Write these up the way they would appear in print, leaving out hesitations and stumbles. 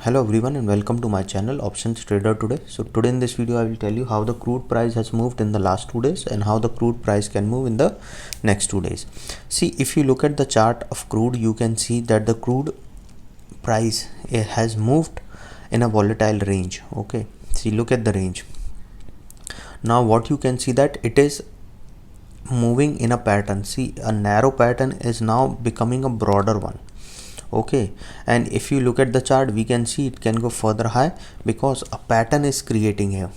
Hello everyone and welcome to my channel Options Trader Today. So today in this video I will tell you how the crude price has moved in the last 2 days and how the crude price can move in the next 2 days. See, if you look at the chart of crude, you can see that the crude price has moved in a volatile range. Okay, see, look at the range. Now what you can see that it is moving in a pattern. See, a narrow pattern is now becoming a broader one. Okay, and if you look at the chart, we can see it can go further high because a pattern is creating here.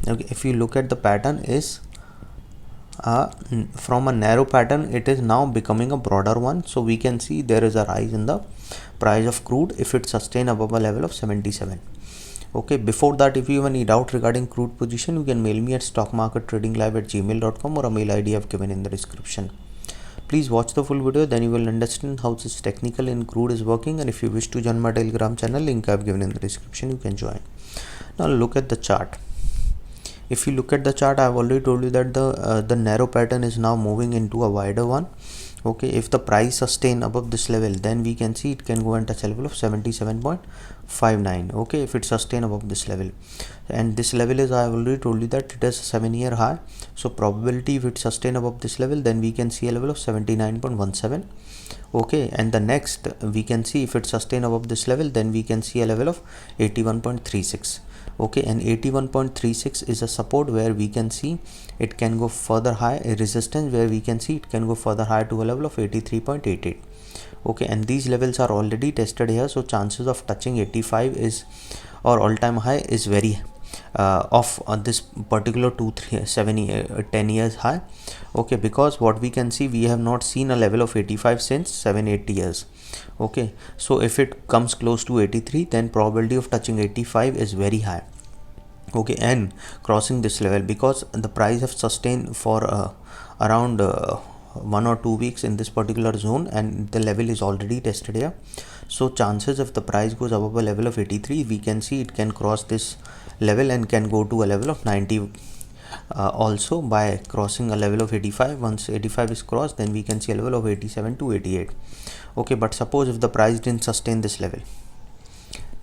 Okay, if you look at the pattern is from a narrow pattern, it is now becoming a broader one. So we can see there is a rise in the price of crude if it sustain above a level of 77. Okay, before that, if you have any doubt regarding crude position, you can mail me at stockmarkettradinglive@gmail.com or a mail ID I have given in the description. Please watch the full video, then you will understand how this technical in crude is working, and if you wish to join my Telegram channel, link I have given in the description, you can join. Now look at the chart. If you look at the chart, I have already told you that the narrow pattern is now moving into a wider one. Okay, if the price sustain above this level, then we can see it can go and touch a level of 77.59. okay, if it sustain above this level, and this level is, I have already told you that it is a 7-year high. So probability if it sustain above this level, then we can see a level of 79.17. okay, and the next we can see if it sustain above this level, then we can see a level of 81.36. okay, and 81.36 is a support where we can see it can go further high, a resistance where we can see it can go further high to a level of 83.88. okay, and these levels are already tested here, so chances of touching 85 is, or all-time high is very of this particular 10 years high. okay, because what we can see, we have not seen a level of 85 since 7-8 years. okay, so if it comes close to 83, then probability of touching 85 is very high. okay, and crossing this level, because the price have sustained for around 1 or 2 weeks in this particular zone, and the level is already tested here. So chances if the price goes above a level of 83, we can see it can cross this level and can go to a level of 90 also by crossing a level of 85. Once 85 is crossed, then we can see a level of 87 to 88. okay, but suppose if the price didn't sustain this level,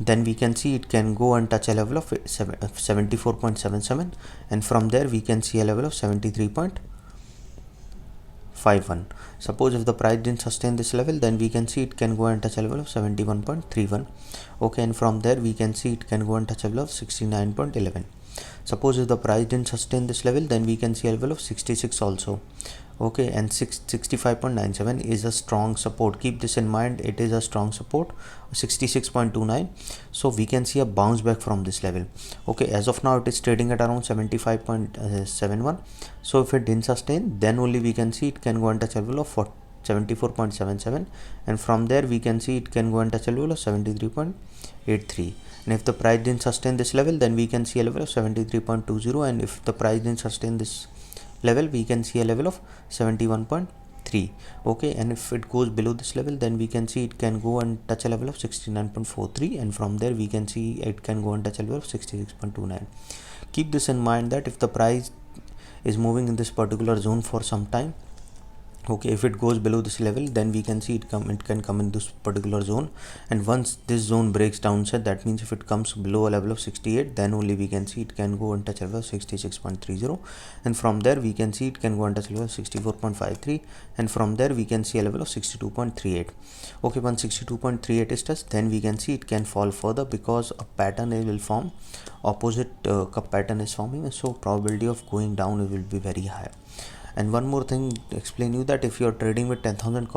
then we can see it can go and touch a level of 74.77, and from there we can see a level of 73.51. suppose if the price didn't sustain this level, then we can see it can go and touch a level of 71.31. okay, and from there we can see it can go and touch a level of 69.11. suppose if the price didn't sustain this level, then we can see a level of 66 also. okay, and 65.97 is a strong support. Keep this in mind, it is a strong support. 66.29, so we can see a bounce back from this level. okay, as of now it is trading at around 75.71. so if it didn't sustain, then only we can see it can go and touch a level of 74.77, and from there we can see it can go and touch a level of 73.83. and if the price didn't sustain this level, then we can see a level of 73.20, and if the price didn't sustain this level, we can see a level of 71.3. okay, and if it goes below this level, then we can see it can go and touch a level of 69.43, and from there we can see it can go and touch a level of 66.29. keep this in mind that if the price is moving in this particular zone for some time, okay, if it goes below this level, then we can see it can come in this particular zone, and once this zone breaks downside, that means if it comes below a level of 68, then only we can see it can go and touch a level of 66.30, and from there we can see it can go and touch a level of 64.53, and from there we can see a level of 62.38. okay, once 62.38 is touched, then we can see it can fall further because a pattern will form, opposite cup pattern is forming, so probability of going down will be very high. And one more thing to explain you, that if you are trading with 10,000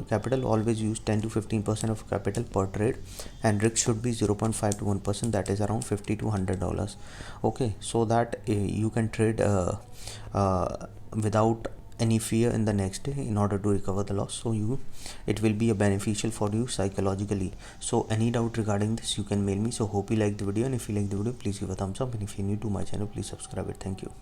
capital, always use 10 to 15% of capital per trade, and risk should be 0.5 to 1%, that is around $50 to $100. okay, so that you can trade without any fear in the next day in order to recover the loss. So it will be a beneficial for you psychologically. So any doubt regarding this, you can mail me. So hope you like the video, and if you like the video, please give a thumbs up, and if you're new to my channel, please subscribe it. Thank you.